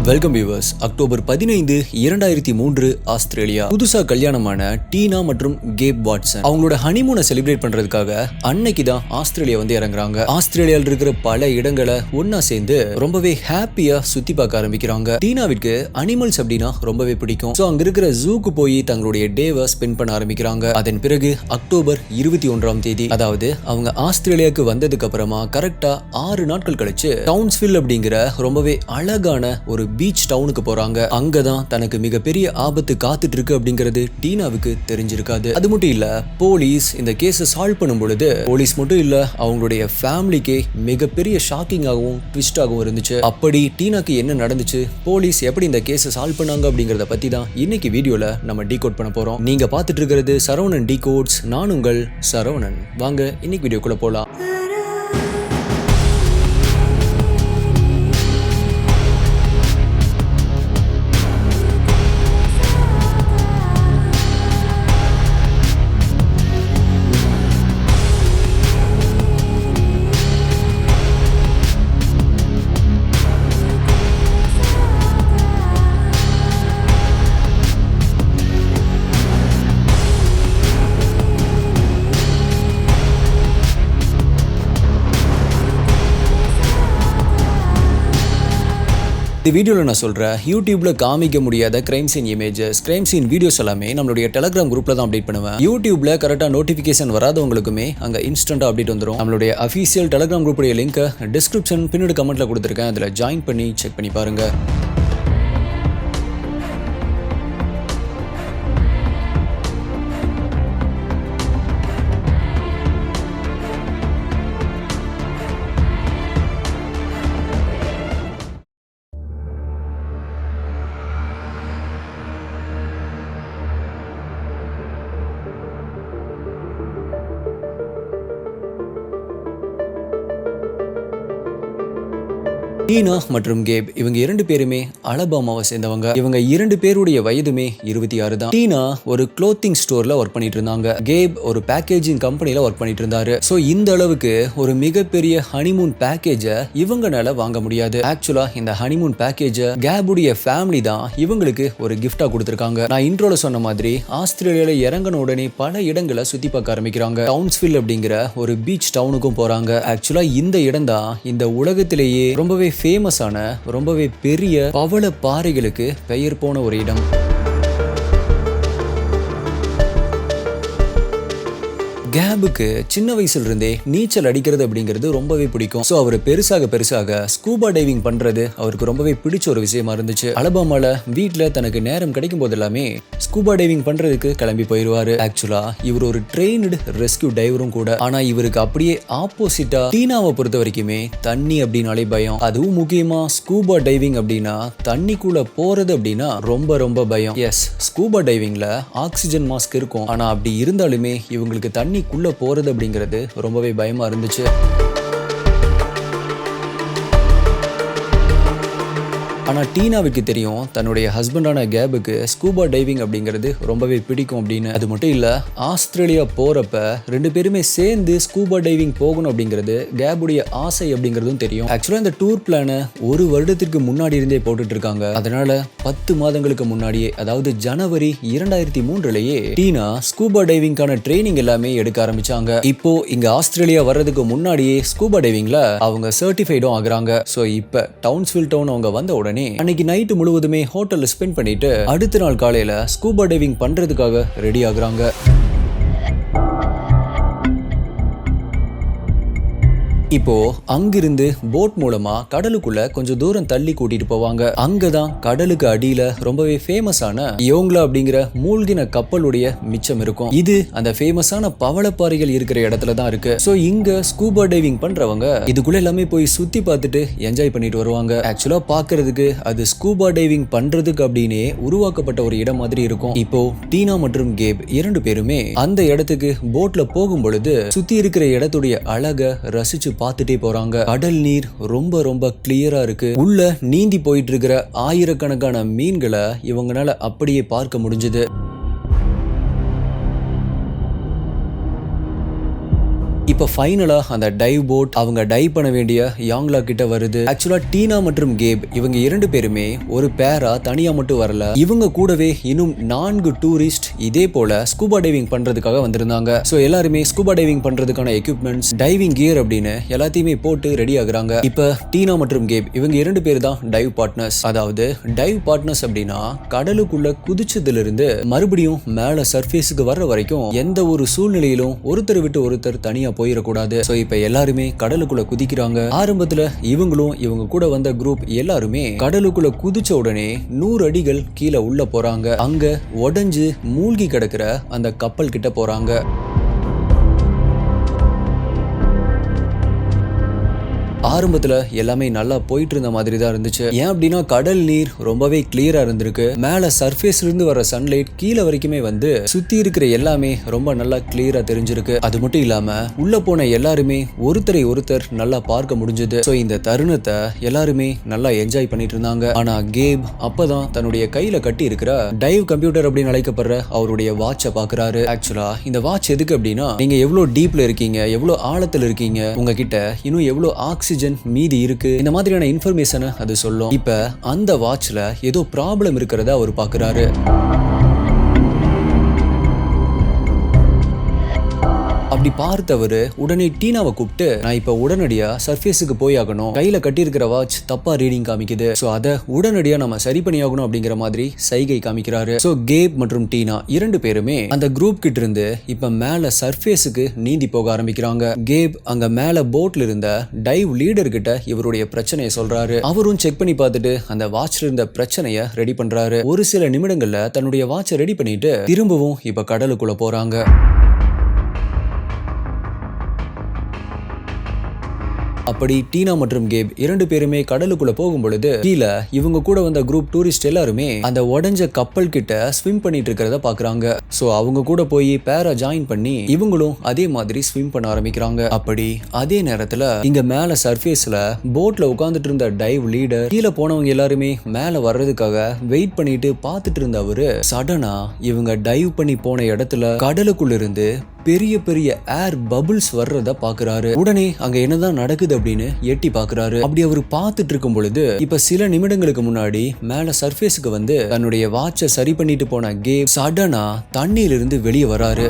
Welcome viewers. October 15, 2003 Australia. புதுசா கல்யாணமான டீனா மற்றும் கேப் வாட்சன் அவங்களோட ஹனிமூனை செலிப்ரேட் பண்றதுக்காக அன்னைக்கு தான் ஆஸ்திரேலியா வந்து இறங்குறாங்க. ஆஸ்திரேலியால இருக்கிற பல இடங்களை ஒன்னா சேர்ந்து ரொம்பவே ஹாப்பியா சுத்தி பார்க்க ஆரம்பிக்கிறாங்க. டீனாவிற்கு அனிமல்ஸ் அப்படின்னா ரொம்பவே பிடிக்கும். சோ அங்க இருக்கிற ஜூக்கு போய் தங்களுடைய டேவை ஸ்பெண்ட் பண்ண ஆரம்பிக்கிறாங்க. அதன் பிறகு அக்டோபர் 21ஆம் தேதி, அதாவது அவங்க ஆஸ்திரேலியாவுக்கு வந்ததுக்கு அப்புறமா கரெக்டா 6 நாட்கள் கழிச்சு டவுன்ஸ்வில் அப்படிங்கிற ரொம்பவே அழகான ஒரு பீச் டவுனுக்கு போறாங்க. அங்கதான் தனக்கு மிகப்பெரிய ஆபத்து காத்துட்டு இருக்கு அப்படிங்கிறது டீனாவுக்கு தெரிஞ்சிருக்காது. அது மட்டும் இல்ல, போலீஸ் இந்த கேஸை சால்வ் பண்ணும் பொழுது போலீஸ் மட்டும் இல்ல, அவங்களுடைய ஃபேமிலிக்கே மிகப்பெரிய ஷாக்கிங்காகவும் ட்விஸ்டாகவும் இருந்துச்சு. அப்படி டீனாக்கு என்ன நடந்துச்சு, போலீஸ் எப்படி இந்த கேஸை சால்வ் பண்ணாங்க அப்படிங்கறத பத்தி தான் இன்னைக்கு வீடியோல நம்ம டீகோட் பண்ண போறோம். நீங்க பார்த்துட்டு இருக்கிறது சரவணன் டீகோட்ஸ். நான் உங்கள் சரவணன். வாங்க இன்னைக்கு வீடியோக்குள்ள போலாம். இந்த வீடியோவில் நான் சொல்கிறேன், யூடியூப்ல காமிக்க முடியாத crime scene images, crime scene videos எல்லாமே நம்மளுடைய டெலிகிராம் குரூப்ல தான் அப்டேட் பண்ணுவேன். யூடியூப்ல கரெக்டாக நோட்டிஃபிகேஷன் வராதவங்களுக்குமே அங்கே இன்ஸ்டன்ட்டாக அப்டேட் வந்துடும். நம்மளுடைய அஃபீஷியல் டெலிகிராம் குரூப்புடைய லிங்க் டிஸ்கிரிப்ஷன் பின்னாடி கமெண்ட்ல கொடுத்துருக்கேன். அதில் ஜாயின் பண்ணி செக் பண்ணி பாருங்க. டீனா மற்றும் கேப் இவங்க 2 பேருமே அலபாமாவை சேர்ந்தவங்க. இவங்க 2 பேருடைய வயதுமே 26 தான். டீனா ஒரு க்ளோத்திங் ஸ்டோர்ல ஒர்க் பண்ணிட்டு இருந்தாங்க. கேப் ஒரு பேக்கேஜிங் கம்பெனில ஒர்க் பண்ணிட்டு இருந்தாரு. சோ இந்த அளவுக்கு ஒரு மிகப்பெரிய ஹனிமூன் பேக்கேஜ இவங்கனால வாங்க முடியாது. ஆக்சுவலா இந்த ஹனிமூன் பேக்கேஜ கேபுடைய ஃபேமிலி தான் இவங்களுக்கு ஒரு கிஃப்டா கொடுத்திருக்காங்க. நான் இன்ட்ரோல சொன்ன மாதிரி ஆஸ்திரேலியால இறங்கின உடனே பல இடங்களை சுத்தி பார்க்க ஆரம்பிக்கிறாங்க. டவுன்ஸ்வில் அப்படிங்கிற ஒரு பீச் டவுனுக்கும் போறாங்க. ஆக்சுவலா இந்த இடம் தான் இந்த உலகத்திலேயே ரொம்பவே ஃபேமஸான ரொம்பவே பெரிய பவள பாறைகளுக்கு பெயர் போன ஒரு இடம். கேபுக்கு சின்ன வயசுல இருந்தே நீச்சல் அடிக்கிறது அப்படிங்கிறது ரொம்பவே பிடிக்கும். சோ அவர் பெருசாக ஸ்கூபா டைவிங் பண்றது அவருக்கு ரொம்பவே பிடிச்ச ஒரு விஷயமா இருந்துச்சு. அலபாமால வீட்டுல தனக்கு நேரம் கிடைக்கும் போது எல்லாமே ஸ்கூபா டைவிங் பண்றதுக்கு கிளம்பி போயிருவாரு. ஆக்சுவலா இவர் ஒரு ட்ரெயின்டு ரெஸ்கியூ டைவரும் கூட. ஆனா இவருக்கு அப்படியே ஆப்போசிட்டா டீனாவை பொறுத்த வரைக்குமே தண்ணி அப்படின்னாலே பயம். அதுவும் முக்கியமா ஸ்கூபா டைவிங் அப்படின்னா தண்ணிக்குள்ள போறது அப்படின்னா ரொம்ப பயம். எஸ், ஸ்கூபா டைவிங்ல ஆக்சிஜன் மாஸ்க் இருக்கும். ஆனா அப்படி இருந்தாலுமே இவங்களுக்கு தண்ணிக்குள்ள போறது அப்படிங்கிறது ரொம்பவே பயமா இருந்துச்சு. ஆனா டீனாவுக்கு தெரியும் தன்னுடைய ஹஸ்பண்டான கேபுக்கு ஸ்கூபா டைவிங் அப்படிங்கிறது ரொம்பவே பிடிக்கும் அப்படின்னு. அது மட்டும் இல்ல, ஆஸ்திரேலியா போறப்ப 2 பேருமே சேர்ந்து ஸ்கூபா டைவிங் போகணும் அப்படிங்கிறது கேபுடைய ஆசை அப்படிங்கிறதும் தெரியும். ஆக்சுவலா இந்த டூர் பிளான 1 வருடத்திற்கு முன்னாடி இருந்தே போட்டுட்டு இருக்காங்க. அதனால 10 மாதங்களுக்கு முன்னாடியே, அதாவது ஜனவரி 2003லயே டீனா ஸ்கூபா டைவிங்கான ட்ரைனிங் எல்லாமே எடுக்க ஆரம்பிச்சாங்க. இப்போ இங்க ஆஸ்திரேலியா வர்றதுக்கு முன்னாடியே ஸ்கூபா டைவிங்ல அவங்க சர்டிஃபைடும் ஆகுறாங்க. சோ இப்ப டவுன்ஸ்வில் டவுன் அவங்க வந்த உடனே அன்னைக்கு நைட்டு முழுவதுமே ஹோட்டல்ல ஸ்பெண்ட் பண்ணிட்டு அடுத்த நாள் காலையில ஸ்கூபா டைவிங் பண்றதுக்காக ரெடி ஆகுறாங்க. இப்போ அங்கிருந்து போட் மூலமா கடலுக்குள்ள கொஞ்சம் தூரம் தள்ளி கூட்டிட்டு போவாங்க. அங்கதான் கடலுக்கு அடியில ரொம்பவே ஃபேமஸான யோங்லா அப்படிங்கிற மூழ்கின கப்பலுடைய மிச்சம் இருக்கும். இது அந்த ஃபேமஸான பவளப்பாறைகள் இருக்கிற இடத்துல தான் இருக்கு. சோ இங்க ஸ்கூபா டைவிங் பண்றவங்க இதுக்குள்ள எல்லாமே போய் சுத்தி பார்த்துட்டு என்ஜாய் பண்ணிட்டு வருவாங்க. ஆக்சுவலா பாக்குறதுக்கு அது ஸ்கூபா டைவிங் பண்றதுக்கு அப்படின்னே உருவாக்கப்பட்ட ஒரு இடம் மாதிரி இருக்கும். இப்போ டீனா மற்றும் கேப் 2 பேருமே அந்த இடத்துக்கு போட்ல போகும் பொழுது சுத்தி இருக்கிற இடத்துடைய அழக ரசிச்சு பார்த்துட்டே போறாங்க. கடல் நீர் ரொம்ப கிளியரா இருக்கு. உள்ள நீந்தி போயிட்டு இருக்கிற ஆயிரக்கணக்கான மீன்களை இவங்களால அப்படியே பார்க்க முடிஞ்சது. இப்ப ஃபைனலா அந்த டைவ் போட் அவங்க டைவ் பண்ண வேண்டிய யாங்லா கிட்ட வருது. ஆக்சுவலா டீனா மற்றும் கேப் இவங்க 2 பேருமே ஒரு பேரா தனியா மட்டும் வரல. இவங்க கூடவே இன்னும் 4 டூரிஸ்ட் இதே போல ஸ்கூபா டைவிங் பண்றதுக்காக வந்திருந்தாங்க. சோ எல்லாருமே ஸ்கூபா டைவிங் பண்றதுக்கான எக்யூப்மெண்ட்ஸ், டைவிங் கியர் அப்படின்னு எல்லாத்தையுமே போட்டு ரெடி ஆகுறாங்க. இப்ப டீனா மற்றும் கேப் இவங்க 2 பேர் தான் டைவ் பார்ட்னர்ஸ். அதாவது டைவ் பார்ட்னர்ஸ் அப்படின்னா கடலுக்குள்ள குதிச்சதுல இருந்து மறுபடியும் மேல சர்ஃபேஸுக்கு வர்ற வரைக்கும் எந்த ஒரு சூழ்நிலையிலும் ஒருத்தர் விட்டு ஒருத்தர் தனியா போயிடக்கூடாது. சோ இப்ப எல்லாருமே கடலுக்குள்ள குதிக்கிறாங்க. ஆரம்பத்துல இவங்களும் இவங்க கூட வந்த குரூப் எல்லாருமே கடலுக்குள்ள குதிச்ச உடனே 100 அடிகள் கீழே உள்ள போறாங்க. அங்க உடைஞ்சு மூழ்கி கிடக்குற அந்த கப்பல் கிட்ட போறாங்க. ஆரம்பத்துல எல்லாமே நல்லா போயிட்டு இருந்த மாதிரி தான் இருந்துச்சு. ஏன் அப்படின்னா கடல் நீர் ரொம்பவே கிளியரா இருந்திருக்கு. மேல சர்ஃபேஸ்ல இருந்து வர சன்லைட் கீழே வரைக்குமே வந்து சுத்தி இருக்கிற எல்லாமே ரொம்ப நல்லா கிளியரா தெரிஞ்சிருக்கு. அது மட்டும் இல்லாம உள்ள போன எல்லாருமே ஒருத்தரை ஒருத்தர் நல்லா பார்க்க முடிஞ்சது. சோ இந்த தருணத்தை எல்லாருமே நல்லா என்ஜாய் பண்ணிட்டு இருந்தாங்க. ஆனா கேப் அப்பதான் தன்னுடைய கையில கட்டி இருக்கிற டைவ் கம்ப்யூட்டர் அப்படின்னு அழைக்கப்படுற அவருடைய வாட்சை பாக்குறாரு. ஆக்சுவலா இந்த வாட்ச் எதுக்கு அப்படின்னா, நீங்க எவ்வளவு டீப்ல இருக்கீங்க, எவ்வளவு ஆழத்துல இருக்கீங்க, உங்ககிட்ட இன்னும் எவ்வளவு ஆக்சிஜன் மீதி இருக்கு, இந்த மாதிரியான இன்ஃபர்மேஷனை அது சொல்லும். இப்ப அந்த வாட்ச்ல ஏதோ ப்ராப்ளம் இருக்கிறத அவர் பாக்குறாரு. அப்படி பார்த்தவரு உடனே டீனாவை கூப்பிட்டு, நான் இப்ப உடனடியா சர்ஃபேஸுக்கு போய் ஆகணும், கையில கட்டி இருக்கிற வாட்ச் தப்பா ரீடிங் காமிக்குது, சோ அதை உடனடியா நம்ம சரி பண்ணி ஆகணும் அப்படிங்கிற மாதிரி சைகை காமிக்கிறாரு. சோ கேப் மற்றும் டீனா 2 பேருமே அந்த குரூப் கிட்ட இருந்து இப்ப மேல சர்ஃபேஸுக்கு நீந்தி போக ஆரம்பிக்கிறாங்க. கேப் அங்க மேல போட்ல இருந்த டைவ் லீடர் கிட்ட இவருடைய பிரச்சனையை சொல்றாரு. அவரும் செக் பண்ணி பார்த்துட்டு அந்த வாட்ச்ல இருந்த பிரச்சனையை ரெடி பண்றாரு. ஒரு சில நிமிடங்கள்ல தன்னுடைய வாட்சை ரெடி பண்ணிட்டு திரும்பவும் இப்ப கடலுக்குள்ள போறாங்க. அப்படி டீனா மற்றும் கேப் 2 பேருமே கடலுக்குள்ள போகும் பொழுது கீழே இவங்க கூட வந்த குரூப் டூரிஸ்ட் எல்லாருமே அந்த உடைஞ்ச கப்பல் கிட்ட ஸ்விம் பண்ணிட்டு இருக்கிறத பாக்குறாங்க. சோ அவங்க கூட போய் பேரா ஜாயின் பண்ணி இவங்களும் அதே மாதிரி ஸ்விம் பண்ண ஆரம்பிக்கிறாங்க. அப்படி அதே நேரத்துல இங்க மேல சர்ஃபேஸ்ல போட்ல உட்கார்ந்துட்டு இருந்த டைவ் லீடர் கீழே போனவங்க எல்லாருமே மேல வர்றதுக்காக வெயிட் பண்ணிட்டு பாத்துட்டு இருந்த அவரு சடனா இவங்க டைவ் பண்ணி போன இடத்துல கடலுக்குள்ள இருந்து பெரிய பெரிய ஏர் பபிள்ஸ் வர்றத பாக்குறாரு. உடனே அங்க என்னதான் நடக்குது அப்படின்னு எட்டி பாக்குறாரு. அப்படி அவர் பார்த்துட்டு இருக்கும் பொழுது இப்ப சில நிமிடங்களுக்கு முன்னாடி மேல சர்ஃபேஸுக்கு வந்து தன்னுடைய வாட்சை சரி பண்ணிட்டு போன கேப் சடனா தண்ணியில இருந்து வெளியே வராரு.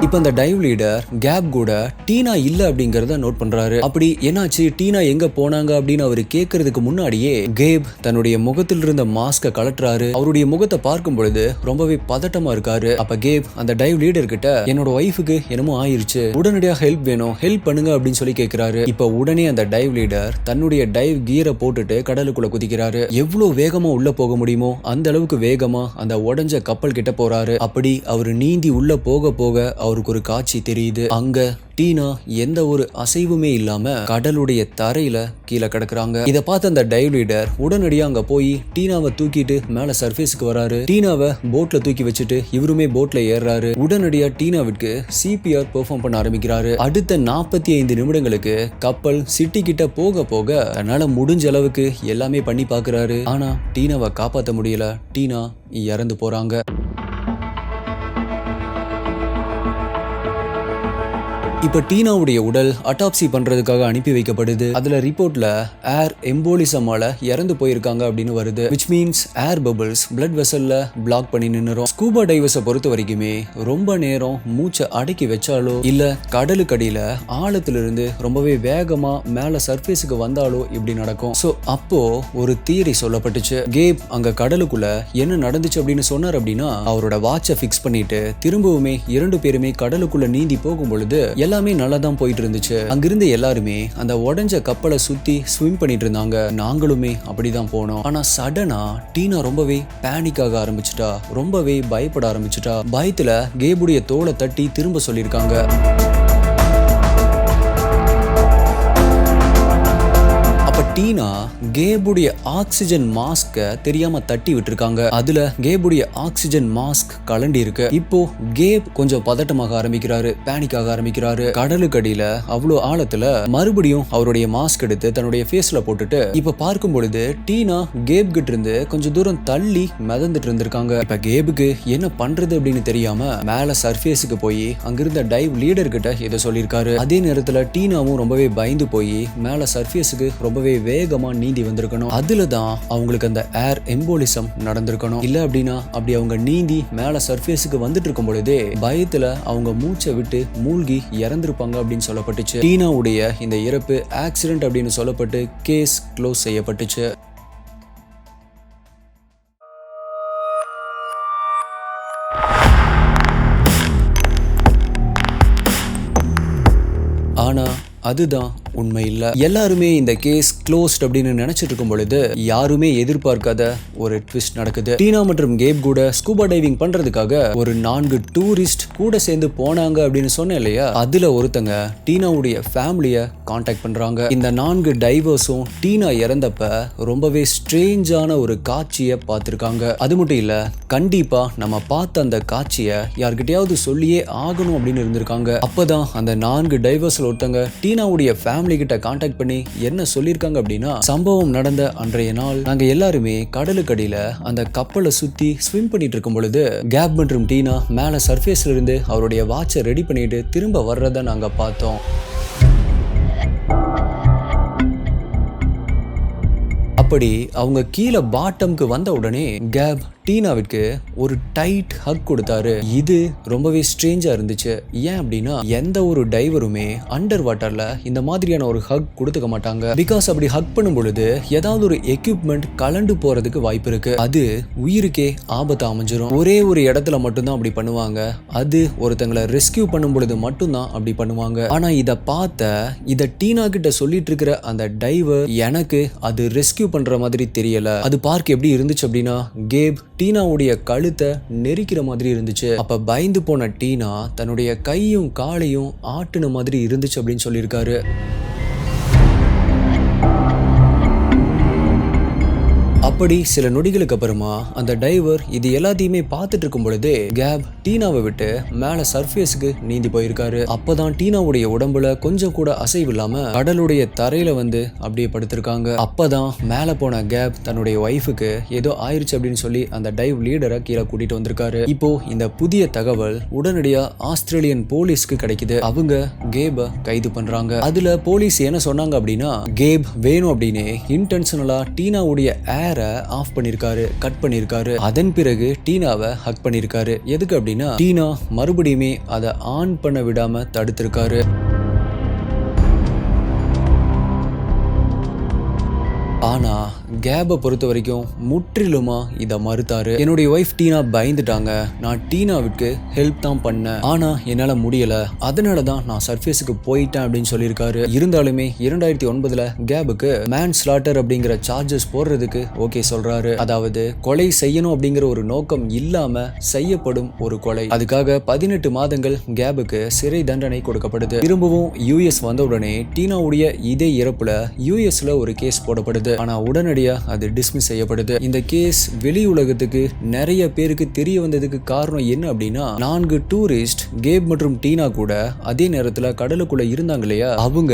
இப்ப அந்த டைவ் லீடர் கேப் கூட டீனா இல்ல அப்படிங்கறத நோட் பண்றாரு. அப்படி என்னாச்சு, டீனா எங்க போனாங்க அப்படின்னு அவரு கேட்கறதுக்கு முன்னாடியே கேப் தன்னுடைய முகத்தில் இருந்த மாஸ்க கலட்டுறாரு. அவருடைய முகத்தை பார்க்கும் பொழுது ரொம்பவே பதட்டமா இருக்காரு. அப்ப கேப் அந்த டைவ் லீடர் கிட்ட, என்னோட ஒய்ஃபுக்கு என்னமோ ஆயிருச்சு, உடனடியா ஹெல்ப் வேணும், ஹெல்ப் பண்ணுங்க அப்படின்னு சொல்லி கேட்கிறாரு. இப்ப உடனே அந்த டைவ் லீடர் தன்னுடைய டைவ் கியரை போட்டுட்டு கடலுக்குள்ள குதிக்கிறாரு. எவ்வளவு வேகமா உள்ள போக முடியுமோ அந்த அளவுக்கு வேகமா அந்த உடைஞ்ச கப்பல் கிட்ட போறாரு. அப்படி அவரு நீந்தி உள்ள போக போக அவருக்கு ஒரு காட்சி தெரியுது. அங்க டீனா எந்த ஒரு அசைவுமே இல்லாம கடலுடைய தரையில கீழே கிடக்குறாங்க. இதை பார்த்த அந்த டைவ் லீடர் உடனடியா அங்க போய் டீனாவை தூக்கிட்டு மேல சர்ஃபேஸுக்கு வராரு. டீனாவை போட்ல தூக்கி வச்சுட்டு இவருமே போட்ல ஏறாரு. உடனடியா டீனாவிற்கு சிபிஆர் பெர்ஃபார்ம் பண்ண ஆரம்பிக்கிறாரு. அடுத்த 45 நிமிடங்களுக்கு கப்பல் சிட்டி கிட்ட போக போக தன்னால முடிஞ்ச அளவுக்கு எல்லாமே பண்ணி பாக்குறாரு. ஆனா டீனாவை காப்பாற்ற முடியல. டீனா இறந்து போறாங்க. இப்ப டீனாவுடைய உடல் அட்டாப்சி பண்றதுக்காக அனுப்பி வைக்கப்படுது. அதுல ரிப்போர்ட்ல ஏர் எம்போலிசமால இறந்து போயிருக்காங்க அப்படின்னு வருது. which means air bubbles blood வெசல்ல பிளாக் பண்ணி நின்னுரும். ஸ்கூபா டைவர்ஸை பொறுத்த வரைக்குமே ரொம்ப நேரம் மூச்சை அடக்கி வச்சாலோ இல்ல கடலுக்கடியில ஆழத்துல இருந்து ரொம்பவே வேகமா மேல சர்ஃபேஸுக்கு வந்தாலோ இப்படி நடக்கும். சோ அப்போ ஒரு தியரி சொல்லப்பட்டுச்சு. கேப் அங்க கடலுக்குள்ள என்ன நடந்துச்சு அப்படின்னு சொன்னார் அப்படின்னா, அவரோட வாட்சை பிக்ஸ் பண்ணிட்டு திரும்பவுமே 2 பேருமே கடலுக்குள்ள நீந்தி போகும் பொழுது எல்லாமே நல்லா தான் போயிட்டு இருந்துச்சு. அங்கிருந்து எல்லாருமே அந்த உடைஞ்ச கப்பலை சுத்தி ஸ்விம் பண்ணிட்டு இருந்தாங்க. நாங்களுமே அப்படிதான் போனோம். ஆனா சடனா டீனா ரொம்பவே பேனிக் ஆக ஆரம்பிச்சுட்டா, ரொம்பவே பயப்பட ஆரம்பிச்சுட்டா. பயத்துல கேபுடைய தோலை தட்டி திரும்ப சொல்லியிருக்காங்க. டீனா கேபுடைய ஆக்சிஜன் மாஸ்க தெரியாம தட்டி விட்டுருக்காங்க. அதுல கேபுடைய ஆக்சிஜன் மாஸ்க் கலண்டி இருக்கு. இப்போ கேப் கொஞ்சம் பதட்டமாக ஆரம்பிக்கிறாரு, பேனிக் ஆக ஆரம்பிக்கிறாரு. கடலுக்கு அடியில அவ்வளவு ஆழத்துல மறுபடியும் அவருடைய மாஸ்க் எடுத்து தன்னுடைய ஃபேஸ்ல போட்டுட்டு இப்ப பார்க்கும் பொழுது டீனா கேப் கிட்ட இருந்து கொஞ்சம் தூரம் தள்ளி மிதந்துட்டு இருந்திருக்காங்க. இப்ப கேபுக்கு என்ன பண்றது அப்படின்னு தெரியாம மேல சர்ஃபேஸுக்கு போய் அங்கிருந்த டைவ் லீடர் கிட்ட இதை சொல்லியிருக்காரு. அதே நேரத்துல டீனாவும் ரொம்பவே பயந்து போய் மேல சர்ஃபேஸுக்கு ரொம்பவே வேகமா நீந்தி வந்திருக்கணும். அதுலதான் அவங்களுக்கு அந்த ஏர் எம்போலிசம் நடந்திருக்கணும். இல்ல அப்படின்னா அப்படி அவங்க நீந்தி மேல சர்ஃபேஸுக்கு வந்துட்டு இருக்கும் பொழுதே பயத்துல அவங்க மூச்சை விட்டு மூழ்கி இறந்திருப்பாங்க அப்படின்னு சொல்லப்பட்டுச்சு. டீனாவுடைய இந்த இறப்பு ஆக்சிடென்ட் அப்படின்னு சொல்லப்பட்டு கேஸ் க்ளோஸ் செய்யப்பட்டுச்சு. ஆனா அதுதான் உண்மை இல்ல. எல்லாருமே இந்த கேஸ் க்ளோஸ்ட் அப்படின்னு நினைச்சிட்டு இருக்கும் பொழுது யாருமே எதிர்பார்க்காத ஒரு ட்விஸ்ட் நடக்குது. டீனா மற்றும் கேப் கூட ஸ்கூபா டைவிங் பண்றதுக்காக ஒரு 4 டூரிஸ்ட் கூட சேர்ந்து போனாங்க அப்படின்னு சொன்னேன் இல்லையா, அதுல ஒருத்தங்க டீனாவுடைய ஃபேமிலிய கான்டாக்ட் பண்றாங்க. இந்த 4 டைவர்ஸும் டீனா இறந்தப்ப ரொம்பவே ஸ்ட்ரேஞ்சான ஒரு காட்சியை பார்த்திருக்காங்க. அது மட்டும் இல்ல, கண்டிப்பா நம்ம பார்த்த அந்த காட்சியை யார்கிட்டயாவது சொல்லியே ஆகணும் அப்படின்னு இருந்திருக்காங்க. அப்பதான் அந்த 4 டைவர்ஸ்ல ஒருத்தங்க டீனாவுடைய ஃபேமிலி கிட்ட கான்டாக்ட் பண்ணி என்ன சொல்லிருக்காங்க அப்படின்னா, சம்பவம் நடந்த அன்றைய நாள் நாங்க எல்லாருமே கடலுக்கு அடியில அந்த கப்பலை சுத்தி ஸ்விம் பண்ணிட்டு இருக்கும் பொழுது கேப் மற்றும் டீனா மேல சர்ஃபேஸ்ல இருந்து அவருடைய வாட்சை ரெடி பண்ணிட்டு திரும்ப வர்றத நாங்க பார்த்தோம். அப்படி அவங்க கீழே பாட்டம்க்கு வந்த உடனே கேப் டீனாவிற்கு ஒரு டைட் ஹக் கொடுத்தாரு. இது ரொம்பவே ஸ்ட்ரேஞ்சா இருந்துச்சு. ஏன் அப்படின்னா எந்த ஒரு டைவருமே அண்டர் வாட்டர்ல இந்த மாதிரியான ஒரு ஹக் கொடுத்துக்க மாட்டாங்க. பிகாஸ் அப்படி ஹக் பண்ணும் பொழுது ஏதாவது ஒரு எக்யூப்மெண்ட் கலண்டு போறதுக்கு வாய்ப்பு இருக்கு. அது உயிருக்கே ஆபத்து அமைஞ்சிரும். ஒரே ஒரு இடத்துல மட்டும்தான் அப்படி பண்ணுவாங்க. அது ஒருத்தங்களை ரெஸ்கியூ பண்ணும் பொழுது மட்டும்தான் அப்படி பண்ணுவாங்க. ஆனா இதை இத டீனா கிட்ட சொல்லிட்டு இருக்கிற அந்த டைவர் எனக்கு அது ரெஸ்கியூ பண்ற மாதிரி தெரியல. அது பார்க்க எப்படி இருந்துச்சு அப்படின்னா கேப் டீனாவுடைய கழுத்தை நெரிக்கிற மாதிரி இருந்துச்சு. அப்ப பயந்து போன டீனா தன்னுடைய கையும் காலையும் ஆட்டுன மாதிரி இருந்துச்சு அப்படின்னு சொல்லியிருக்காரு. அப்படி சில நொடிகளுக்கு அப்புறமா அந்த டைவர் இது எல்லாத்தையுமே பார்த்துட்டு இருக்கும் பொழுதே கேப் டீனாவை விட்டு மேல சர்ஃபேஸுக்கு நீந்தி போயிருக்காரு. அப்பதான் டீனாவுடைய உடம்புல கொஞ்சம் கூட அசைவு இல்லாம கடலுடைய தரையில வந்து அப்படியே படுத்திருக்காங்க. அப்பதான் மேல போன கேப் தன்னுடைய ஒய்ஃபுக்கு ஏதோ ஆயிருச்சு அப்படின்னு சொல்லி அந்த டைவ் லீடரை கீழே கூட்டிட்டு வந்திருக்காரு. இப்போ இந்த புதிய தகவல் உடனடியா ஆஸ்திரேலியன் போலீஸ்க்கு கிடைக்குது. அவங்க கேப கைது பண்றாங்க. அதுல போலீஸ் என்ன சொன்னாங்க அப்படின்னா, கேப் வேணும் அப்படின்னு இன்டென்ஷனலா டீனாவுடைய ஏரை ஆஃப் பண்ணிருக்காரு, கட் பண்ணிருக்காரு. அதன் பிறகு டீனாவை ஹக் பண்ணிருக்காரு. எதுக்கு அப்படின்னா டீனா மறுபடியுமே அதை ஆன் பண்ண விடாம தடுத்திருக்காரு. ஆனா கேபை பொறுத்த வரைக்கும் முற்றிலுமா இதை மறுத்தாரு. என்னுடைய ஒய்ஃப் டீனா பயந்துட்டாங்க, நான் டீனாவுக்கு ஹெல்ப் தான் பண்ணேன், ஆனா என்னால முடியல, அதனாலதான் நான் சர்ஃபேஸுக்கு போயிட்டேன் அப்படின்னு சொல்லியிருக்காரு. இருந்தாலுமே 2009 கேபுக்கு மேன் ஸ்லாட்டர் அப்படிங்கிற சார்ஜஸ் போடுறதுக்கு ஓகே சொல்றாரு. அதாவது கொலை செய்யணும் அப்படிங்கிற ஒரு நோக்கம் இல்லாம செய்யப்படும் ஒரு கொலை. அதுக்காக 18 மாதங்கள் கேபுக்கு சிறை தண்டனை கொடுக்கப்படுது. திரும்பவும் யூஎஸ் வந்த உடனே டீனாவுடைய இதே இறப்புல யூஎஸ்ல ஒரு கேஸ் போடப்படுது. ஆனா உடனடியா அது டிஸ்மிஸ் செய்யப்படுது. இந்த கேஸ் வெளி உலகத்துக்கு நிறைய பேருக்கு தெரிய வந்ததுக்கு காரணம் என்ன அப்படின்னா, 4 டூரிஸ்ட் கேப் மற்றும் டீனா கூட அதே நேரத்துல கடலுக்குள்ள இருந்தாங்க இல்லையா, அவங்க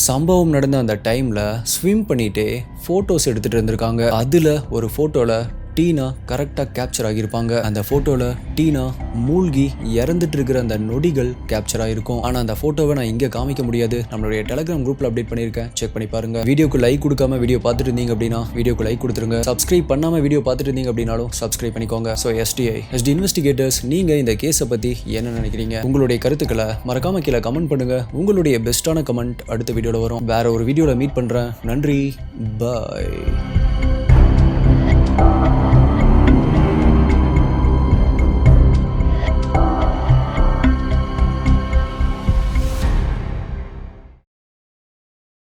சம்பவம் நடந்த அந்த டைம்ல ஸ்விம் பண்ணிட்டு போட்டோஸ் எடுத்துட்டு இருந்திருக்காங்க. அதுல ஒரு போட்டோல டீனா கரெக்டா கேப்சர் ஆகியிருப்பாங்க. அந்த போட்டோல டீனா மூழ்கி இறந்துட்டு இருக்கிற அந்த நொடிகள் கேப்சர் ஆகிருக்கும். ஆனா அந்த போட்டோவை நான் இங்க காமிக்க முடியாது. நம்மளுடைய டெலிகிராம் குரூப்ல அப்டேட் பண்ணிருக்கேன், செக் பண்ணி பாருங்க. வீடியோக்கு லைக் கொடுக்காம வீடியோ பார்த்துட்டு இருந்தீங்க அப்படின்னா வீடியோக்கு லைக் கொடுத்துருங்க. சப்ஸ்கிரைப் பண்ணாம வீடியோ பார்த்துட்டு இருந்தீங்க அப்படின்னாலும் சப்ஸ்கிரைப் பண்ணிக்கோங்க. ஸோ எஸ்டி இன்வெஸ்டிகேட்டர்ஸ், நீங்க இந்த கேஸை பத்தி என்ன நினைக்கிறீங்க? உங்களுடைய கருத்துக்களை மறக்காம கீழே கமெண்ட் பண்ணுங்க. உங்களுடைய பெஸ்டான கமெண்ட் அடுத்த வீடியோல வரும். வேற ஒரு வீடியோல மீட் பண்றேன். நன்றி, பாய்.